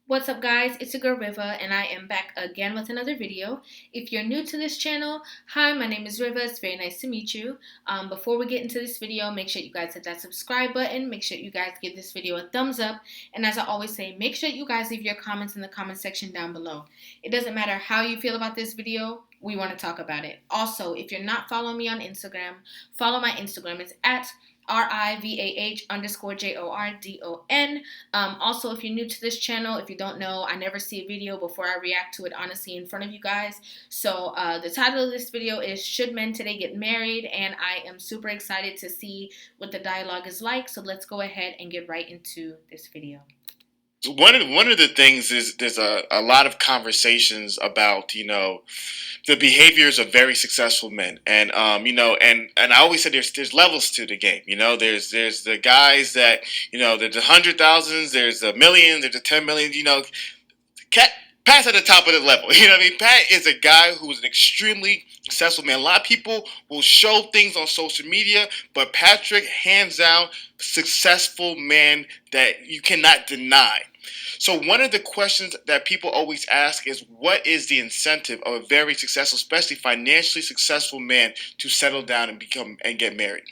What's up, guys? It's your girl Riva, and I am back again with another video. If you're new to this channel, hi, my name is Riva. It's very nice to meet you. Before we get into this video, make sure you guys hit that subscribe button. Make sure you guys give this video a thumbs up. And as I always say, make sure you guys leave your comments in the comment section down below. It doesn't matter how you feel about this video. We want to talk about it. Also, if you're not following me on Instagram, follow my Instagram. It's at RIVAH_JORDON. Also, if you're new to this channel, if you don't know, I never see a video before I react to it honestly in front of you guys. So the title of this video is Should Men Today Get Married? And I am super excited to see what the dialogue is like. So let's go ahead and get right into this video. One of the things is there's a lot of conversations about the behaviors of very successful men, and and I always say there's levels to the game. There's the guys that there's the 100,000s, there's the millions, there's the 10 million. Cat Pat's at the top of the level. You know what I mean? Pat is a guy who is an extremely successful man. A lot of people will show things on social media, but Patrick, hands down, successful man that you cannot deny. So one of the questions that people always ask is, what is the incentive of a very successful, especially financially successful man to settle down and get married?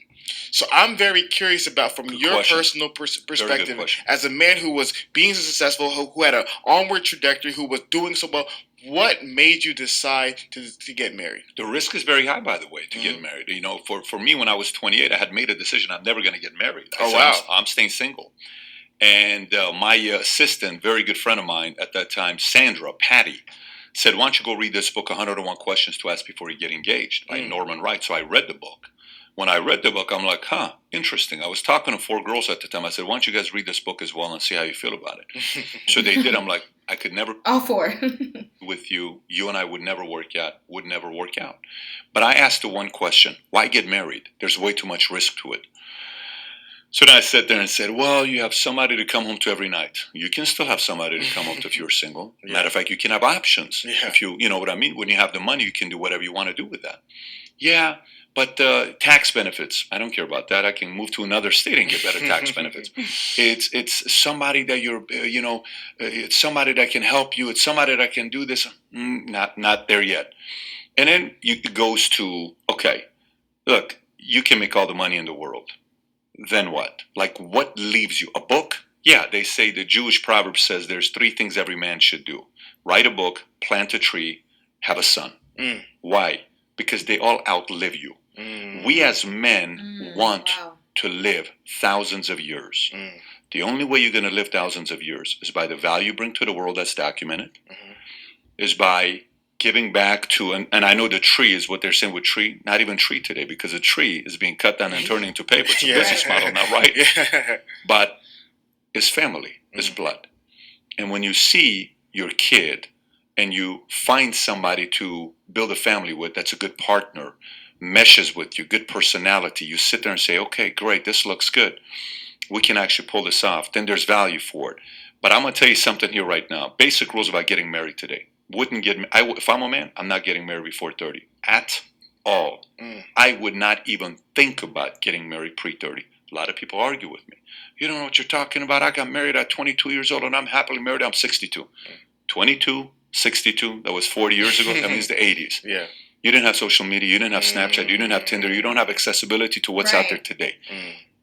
So I'm very curious about, from your personal perspective, as a man who was being successful, who had an onward trajectory, who was doing so well, what made you decide to get married? The risk is very high, by the way, to get married. For me, when I was 28, I had made a decision I'm never going to get married. I said, I'm staying single. And my assistant, very good friend of mine at that time, Sandra, Patty, said, why don't you go read this book, 101 Questions to Ask Before You Get Engaged, by Norman Wright. So I read the book. When I read the book, I'm like, interesting. I was talking to 4 girls at the time. I said, why don't you guys read this book as well and see how you feel about it? So they did. I'm like, I could never. All 4. With you. You and I would never work out. But I asked the one question, why get married? There's way too much risk to it. So then I sat there and said, well, you have somebody to come home to every night. You can still have somebody to come home to if you're single. Yeah. Matter of fact, you can have options. Yeah. If you know what I mean? When you have the money, you can do whatever you want to do with that. Yeah, but tax benefits, I don't care about that. I can move to another state and get better tax benefits. It's somebody that it's somebody that can help you. It's somebody that can do this. Not there yet. And then it goes to, okay, look, you can make all the money in the world. Then what? Like, what leaves you? A book? Yeah, they say the Jewish proverb says there's 3 things every man should do. Write a book, plant a tree, have a son. Why? Because they all outlive you. We as men want to live thousands of years. The only way you're going to live thousands of years is by the value you bring to the world that's documented, is by giving back to, and I know the tree is what they're saying with tree, not even tree today, because a tree is being cut down and turned into paper. It's a business model now, right? Yeah. But it's family, it's blood. And when you see your kid and you find somebody to build a family with that's a good partner, meshes with you, good personality, you sit there and say, okay, great, this looks good. We can actually pull this off. Then there's value for it. But I'm going to tell you something here right now. Basic rules about getting married today. If I'm a man, I'm not getting married before 30 at all. I would not even think about getting married pre-30. A lot of people argue with me. You don't know what you're talking about. I got married at 22 years old and I'm happily married. I'm 62. 22, 62, that was 40 years ago. That means the 80s. Yeah. You didn't have social media. You didn't have Snapchat. You didn't have Tinder. You don't have accessibility to what's out there today.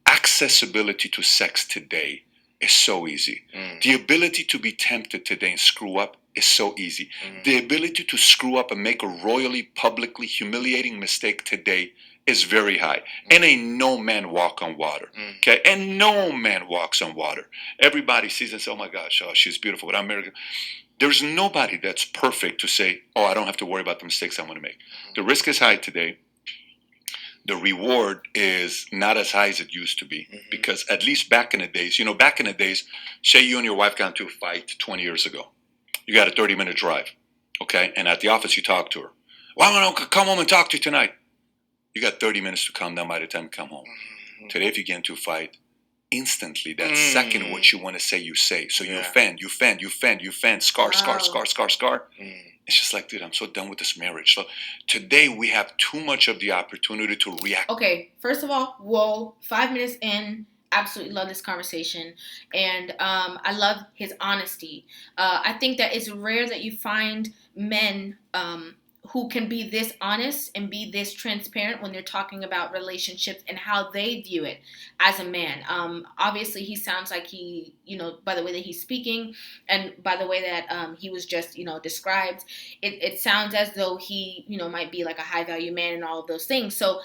Accessibility to sex today is so easy. The ability to be tempted today and screw up is so easy. The ability to screw up and make a royally, publicly humiliating mistake today is very high. And ain't no man walk on water. Okay? And no man walks on water. Everybody sees and says, oh my gosh, she's beautiful, but I'm married. There's nobody that's perfect to say, oh, I don't have to worry about the mistakes I'm going to make. The risk is high today. The reward is not as high as it used to be, because at least back in the days, say you and your wife got into a fight 20 years ago. You got a 30-minute drive, okay? And at the office, you talk to her. Well, I don't come home and talk to you tonight. You got 30 minutes to calm down by the time you come home. Today, if you get into a fight, instantly, that second, what you want to say, you say. So you offend, scar. It's just like, dude, I'm so done with this marriage. So today, we have too much of the opportunity to react. Okay, first of all, whoa, 5 minutes in. absolutely love this conversation, and I love his honesty. I think that it's rare that you find men who can be this honest and be this transparent when they're talking about relationships and how they view it as a man. Obviously, he sounds like he, by the way that he's speaking and by the way that he was just, described, it sounds as though he, might be like a high value man and all of those things. So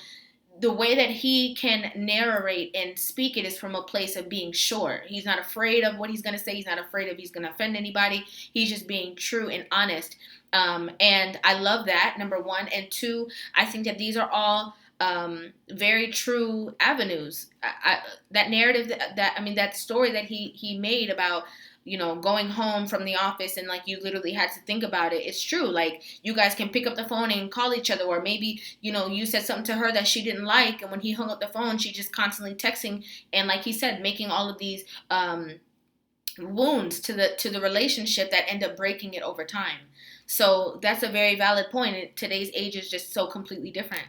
the way that he can narrate and speak it is from a place of being sure. He's not afraid of what he's going to say. He's not afraid of he's going to offend anybody. He's just being true and honest. And I love that, number one. And two, I think that these are all very true avenues. That narrative, that story that he made about, going home from the office and like you literally had to think about it. It's true. Like you guys can pick up the phone and call each other, or maybe, you said something to her that she didn't like. And when he hung up the phone, she just constantly texting. And like he said, making all of these wounds to the relationship that end up breaking it over time. So that's a very valid point. Today's age is just so completely different.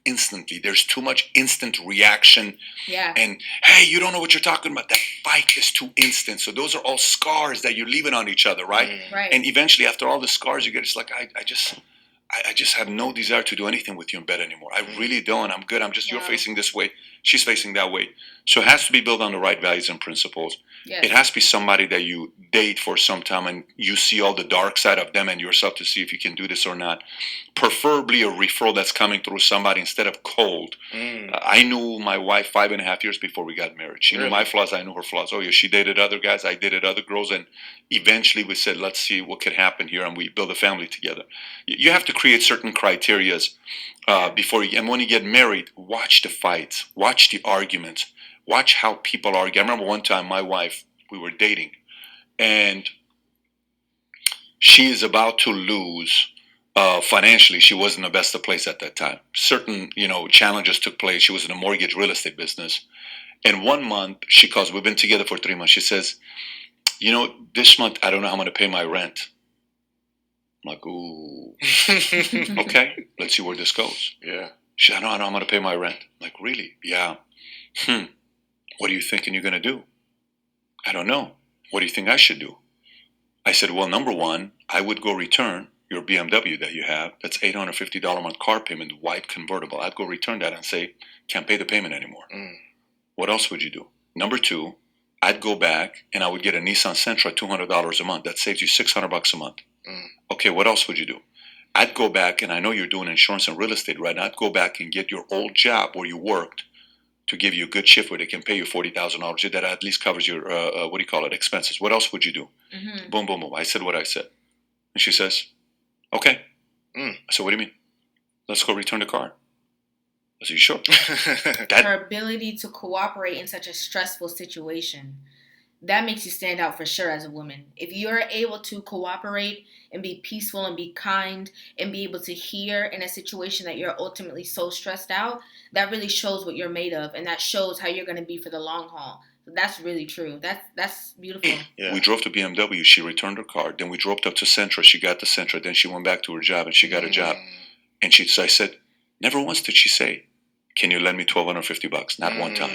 Instantly, there's too much instant reaction. Yeah. And hey, you don't know what you're talking about. That fight is too instant. So those are all scars that you're leaving on each other, right? Right. And eventually, after all the scars you get, it's like I just have no desire to do anything with you in bed anymore. I really don't. I'm good. You're facing this way. She's facing that way. So it has to be built on the right values and principles. Yes. It has to be somebody that you date for some time and you see all the dark side of them and yourself to see if you can do this or not. Preferably a referral that's coming through somebody instead of cold. I knew my wife 5.5 years before we got married. She knew my flaws. I knew her flaws. Oh, yeah, she dated other guys. I dated other girls. And eventually we said, let's see what could happen here. And we build a family together. You have to create certain criterias before you, and when you get married, watch the fights, watch the arguments, watch how people argue. I remember one time my wife, we were dating, and she is about to lose financially. She wasn't in the best of place at that time. Certain, challenges took place. She was in a mortgage real estate business. And 1 month, she calls, we've been together for 3 months. She says, this month, I don't know how I'm going to pay my rent. I'm like, ooh, okay, let's see where this goes. Yeah. She said, I know I'm going to pay my rent. I'm like, really? Yeah. What are you thinking you're going to do? I don't know. What do you think I should do? I said, well, number one, I would go return your BMW that you have. That's $850 a month car payment, white convertible. I'd go return that and say, can't pay the payment anymore. What else would you do? Number two, I'd go back and I would get a Nissan Sentra, $200 a month. That saves you $600 a month. Okay, what else would you do? I'd go back, and I know you're doing insurance and real estate right now. I'd go back and get your old job where you worked to give you a good shift where they can pay you $40,000. That at least covers your, expenses. What else would you do? Boom, boom, boom. I said what I said. And she says, okay. I said, what do you mean? Let's go return the car. I said, you sure? Her ability to cooperate in such a stressful situation, that makes you stand out for sure as a woman. If you're able to cooperate and be peaceful and be kind and be able to hear in a situation that you're ultimately so stressed out, that really shows what you're made of, and that shows how you're going to be for the long haul. That's really true. That's beautiful. Yeah. We drove to BMW. She returned her car. Then we drove up to Sentra. She got the Sentra. Then she went back to her job and she got a job. And I said, never once did she say, can you lend me $1,250? Not one time.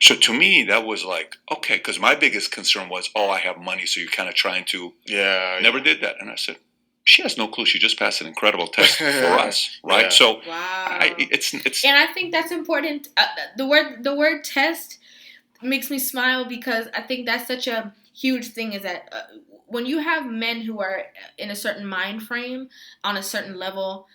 So to me, that was like, okay, because my biggest concern was, I have money, so you're kind of trying to. Yeah. Never did that. And I said, she has no clue. She just passed an incredible test for us, right? Yeah. So, wow. It's. And I think that's important. The word test makes me smile because I think that's such a huge thing. Is that when you have men who are in a certain mind frame, on a certain level,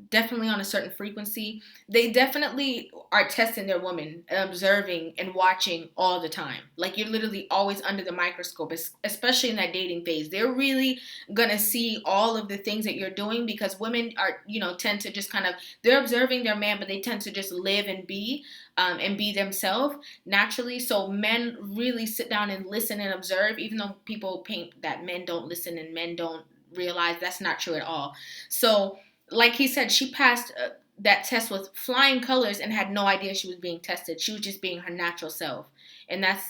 definitely on a certain frequency, they definitely are testing their woman, observing and watching all the time. Like you're literally always under the microscope, especially in that dating phase. They're really gonna see all of the things that you're doing because women are, tend to just they're observing their man, but they tend to just live and be themselves naturally. So men really sit down and listen and observe, even though people paint that men don't listen and men don't realize that's not true at all. So like he said, she passed that test with flying colors and had no idea she was being tested. She was just being her natural self. And that's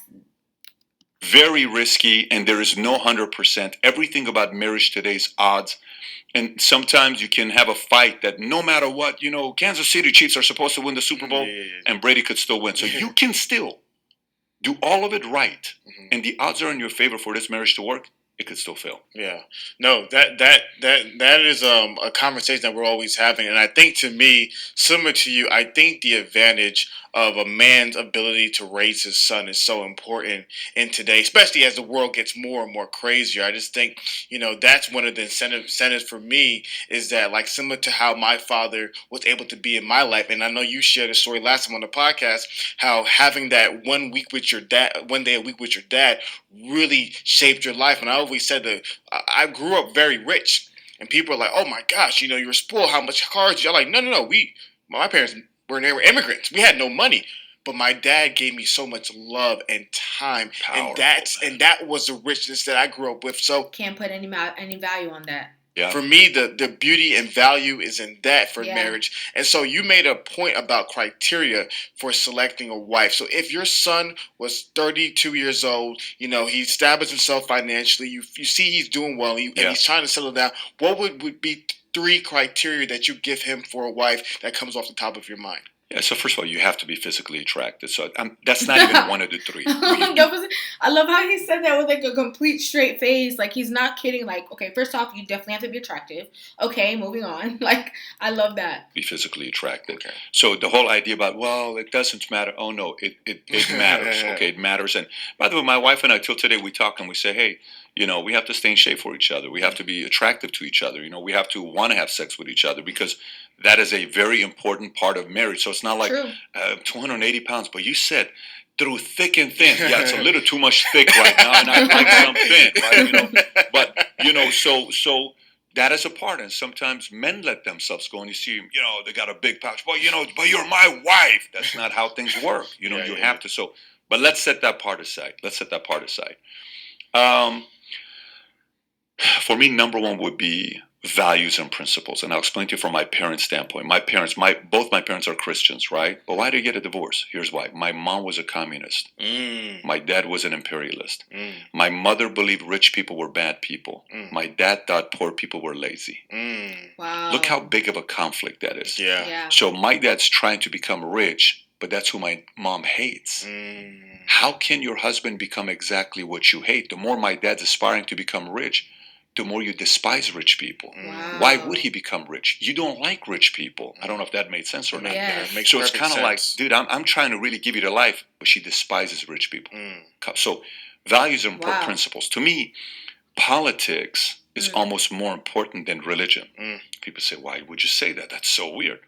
very risky, and there is no 100%. Everything about marriage today is odds. And sometimes you can have a fight that no matter what, Kansas City Chiefs are supposed to win the Super Bowl, and Brady could still win. So you can still do all of it right, Mhm. and the odds are in your favor for this marriage to work, it could still fail. Yeah, no, that is a conversation that we're always having, and I think to me, similar to you, I think the advantage of a man's ability to raise his son is so important in today, especially as the world gets more and more crazier. I just think that's one of the incentives for me is that like similar to how my father was able to be in my life, and I know you shared a story last time on the podcast how having that 1 week with your dad, 1 day a week with your dad really shaped your life. And I always said that I grew up very rich, and people are like, "Oh my gosh, you were spoiled. How much cars?" You're like, "No, no, no. My parents they were immigrants. We had no money." But my dad gave me so much love and time, Powerful, and that was the richness that I grew up with. So Can't put any value on that. yeah. for me, the beauty and value is in that for Yeah. marriage. And so you made a point about criteria for selecting a wife. So if your son was 32 years old, he established himself financially, you see he's doing well, and Yeah. he's trying to settle down, what would be 3 criteria that you give him for a wife that comes off the top of your mind? Yeah, so first of all, you have to be physically attracted. So that's not even one of the three. I love how he said that with like a complete straight face. Like he's not kidding. Like, okay, first off, you definitely have to be attractive. Okay, moving on. Like, I love that. Be physically attracted. Okay. So the whole idea about, well, it doesn't matter. Oh, no, it matters. Okay, it matters. And by the way, my wife and I, till today, we talk and we say, hey, we have to stay in shape for each other. We have to be attractive to each other. We have to want to have sex with each other because that is a very important part of marriage. So it's not like 280 pounds, but you said through thick and thin. Yeah, it's a little too much thick right now, and I like some thin, right? But so that is a part, and sometimes men let themselves go, and you see, they got a big pouch. Well, but you're my wife. That's not how things work. You have to. So, but let's set that part aside. For me, number one would be values and principles, and I'll explain to you from my parents' standpoint. Both my parents are Christians, right? But why did they get a divorce? Here's why. My mom was a communist. My dad was an imperialist. My mother believed rich people were bad people. My dad thought poor people were lazy. Wow. Look how big of a conflict that is. Yeah. So my dad's trying to become rich, but that's who my mom hates. How can your husband become exactly what you hate? The more my dad's aspiring to become rich, the more you despise rich people. Wow. Why would he become rich? You don't like rich people. I don't know if that made sense or not. Yes. Makes So it's perfect kind of like, sense. dude, I'm trying to really give you the life, but she despises rich people. So values and principles. To me, politics is almost more important than religion. People say, why would you say that? That's so weird.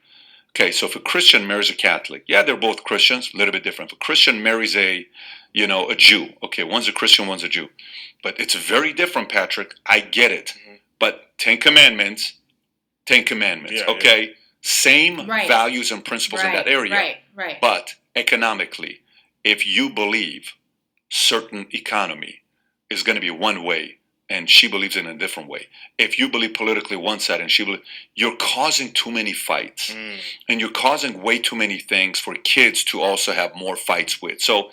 Okay, so if a Christian marries a Catholic, yeah, they're both Christians, a little bit different. If a Christian marries a Jew, okay, one's a Christian, one's a Jew. But it's very different, Patrick. I get it. But Ten Commandments, Yeah, okay? yeah. Same values and principles in that area. Right. But economically, if you believe certain economy is going to be one way, and she believes in a different way. If you believe politically one side and she believes, you're causing too many fights. And you're causing way too many things for kids to also have more fights with. So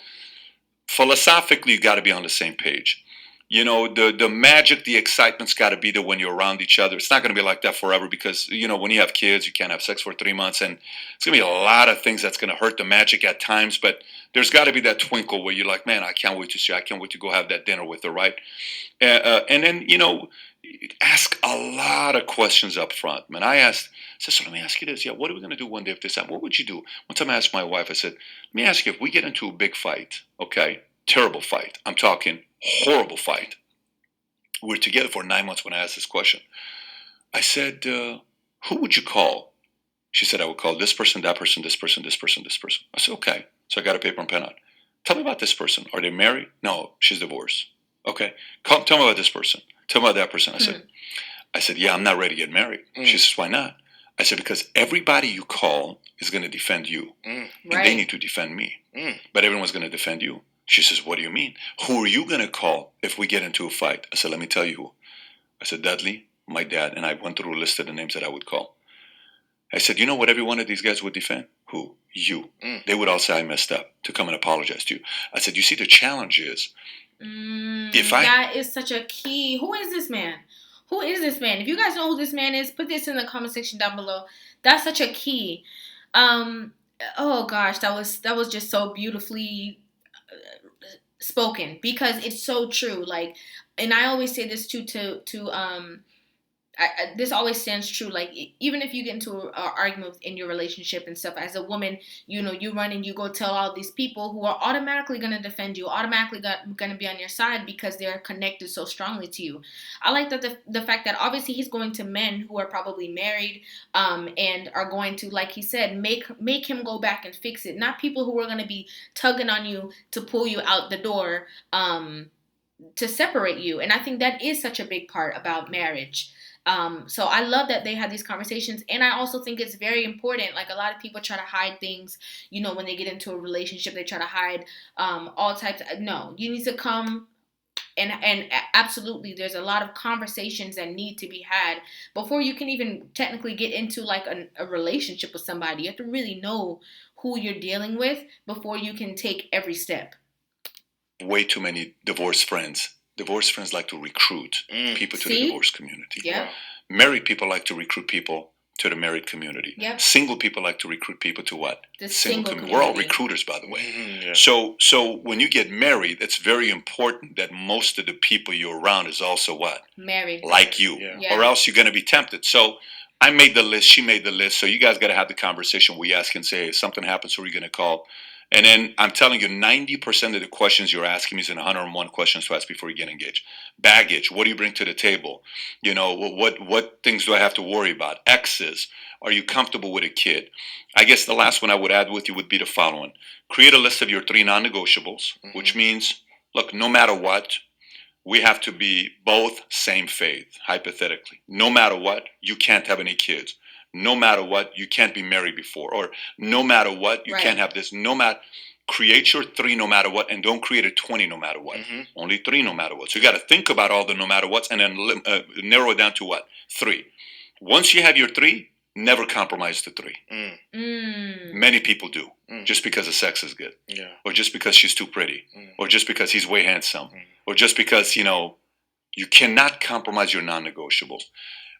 philosophically, you got to be on the same page. The magic, the excitement's got to be there when you're around each other. It's not going to be like that forever because, when you have kids, you can't have sex for 3 months. And it's going to be a lot of things that's going to hurt the magic at times. But there's got to be that twinkle where you're like, man, I can't wait to see her. I can't wait to go have that dinner with her, right? And then, ask a lot of questions up front. Man, I said, so let me ask you this. Yeah, what are we going to do one day if this happens? What would you do? One time I asked my wife, I said, let me ask you, if we get into a big fight, okay, terrible fight, I'm talking horrible fight. We were together for 9 months when I asked this question. I said, who would you call? She said, I would call this person, that person, this person, this person, this person. I said, okay. So I got a paper and pen out. Tell me about this person. Are they married? No, she's divorced. Okay. Tell me about this person. Tell me about that person. I said, yeah, I'm not ready to get married. She says, why not? I said, because everybody you call is going to defend you. And they need to defend me. But everyone's going to defend you. She says, what do you mean? Who are you going to call if we get into a fight? I said, let me tell you who. I said, Dudley, my dad, and I went through a list of the names that I would call. I said, you know what every one of these guys would defend? Who? You. They would all say I messed up to come and apologize to you. I said, you see, the challenge is, that is such a key. Who is this man? If you guys know who this man is, put this in the comment section down below. That's such a key. Oh gosh, that was just so beautifully spoken, because it's so true. Like, and I always say this too to this always stands true. Like, even if you get into an argument in your relationship and stuff, as a woman, you know, you run and you go tell all these people who are automatically going to defend you, automatically going to be on your side because they're connected so strongly to you. I like that the fact that obviously he's going to men who are probably married, and are going to, like he said, make him go back and fix it. Not people who are going to be tugging on you to pull you out the door, to separate you. And I think that is such a big part about marriage. So I love that they had these conversations. And I also think it's very important. Like, a lot of people try to hide things, you know, when they get into a relationship, they try to hide all types. No, you need to come. And absolutely, there's a lot of conversations that need to be had before you can even technically get into like a relationship with somebody. You have to really know who you're dealing with before you can take every step. Way too many divorced friends. Divorced friends like to recruit people to the divorce community. Yeah. Married people like to recruit people to the married community. Yep. Single people like to recruit people to what? The single community. We're all recruiters, by the way. Mm-hmm, yeah. So when you get married, it's very important that most of the people you're around is also what? Married. Like you. Yeah. Yeah. Or else you're going to be tempted. So I made the list. She made the list. So you guys got to have the conversation. We ask and say, if something happens, who are you going to call? And then I'm telling you, 90% of the questions you're asking me is in 101 questions to ask before you get engaged. Baggage, what do you bring to the table? You know, what things do I have to worry about? Exes, are you comfortable with a kid? I guess the last one I would add with you would be the following. Create a list of your 3 non-negotiables, which means, look, no matter what, we have to be both same faith, hypothetically. No matter what, you can't have any kids. No matter what, you can't be married before. Or no matter what, you can't have this. No matter, create your 3 no matter what, and don't create a 20 no matter what. Only 3 no matter what. So you got to think about all the no matter what's and then narrow it down to what? 3. Once you have your 3, never compromise the 3. Many people do. Just because the sex is good. Yeah. Or just because she's too pretty. Or just because he's way handsome. Or just because, you know, you cannot compromise your non-negotiables.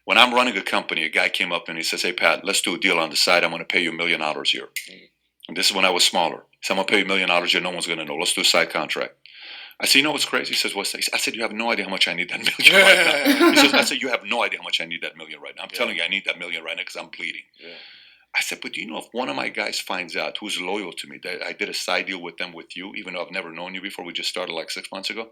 When I'm running a company, a guy came up and he says, hey, Pat, let's do a deal on the side. I'm going to pay you $1 million here. And this is when I was smaller. So I'm going to pay you $1 million here. No one's going to know. Let's do a side contract. I said, you know what's crazy? He says, what's that? I said, you have no idea how much I need that $1 million right now. He says, I said, you have no idea how much I need that $1 million right now. I'm telling you, I need that $1 million right now because I'm bleeding. Yeah. I said, but do you know if one of my guys finds out who's loyal to me, that I did a side deal with them with you, even though I've never known you before, we just started like 6 months ago.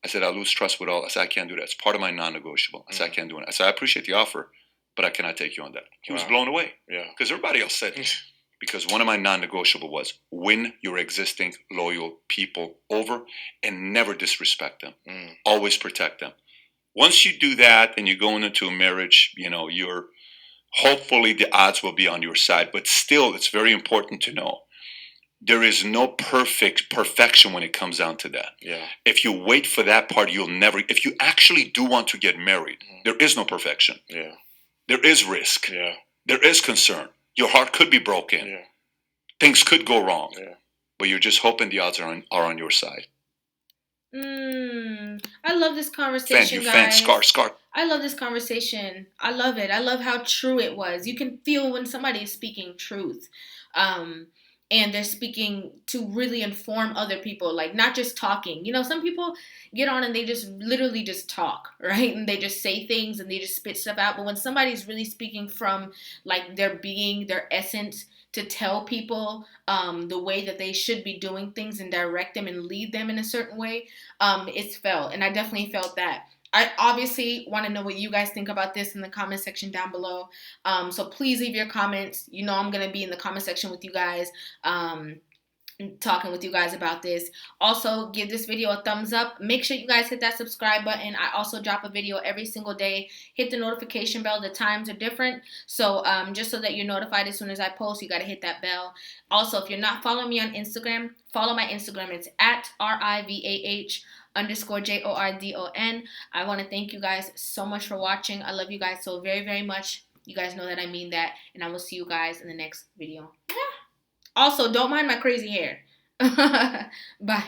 I said, I lose trust with all. I said, I can't do that. It's part of my non-negotiable. I said, I can't do it. I said, I appreciate the offer, but I cannot take you on that. He was blown away. Yeah. Because everybody else said it. Because one of my non-negotiable was win your existing loyal people over and never disrespect them. Always protect them. Once you do that and you're going into a marriage, you know, you're hopefully the odds will be on your side. But still, it's very important to know there is no perfection when it comes down to that. Yeah. If you wait for that part, you'll never. If you actually do want to get married, there is no perfection. Yeah. There is risk. Yeah. There is concern. Your heart could be broken. Yeah. Things could go wrong. Yeah. But you're just hoping the odds are on your side. I love this conversation, guys. Scar. I love this conversation. I love it. I love how true it was. You can feel when somebody is speaking truth. And they're speaking to really inform other people, like not just talking. You know, some people get on and they just literally just talk, right? And they just say things and they just spit stuff out. But when somebody's really speaking from like their being, their essence, to tell people the way that they should be doing things and direct them and lead them in a certain way, it's felt. And I definitely felt that. I obviously want to know what you guys think about this in the comment section down below. So please leave your comments. You know I'm going to be in the comment section with you guys, talking with you guys about this. Also, give this video a thumbs up. Make sure you guys hit that subscribe button. I also drop a video every single day. Hit the notification bell. The times are different. So just so that you're notified as soon as I post, you got to hit that bell. Also, if you're not following me on Instagram, follow my Instagram. It's at RIVAH_JORDON. I want to thank you guys so much for watching. I love you guys so very, very much. You guys know that I mean that. And I will see you guys in the next video. Also, don't mind my crazy hair. Bye.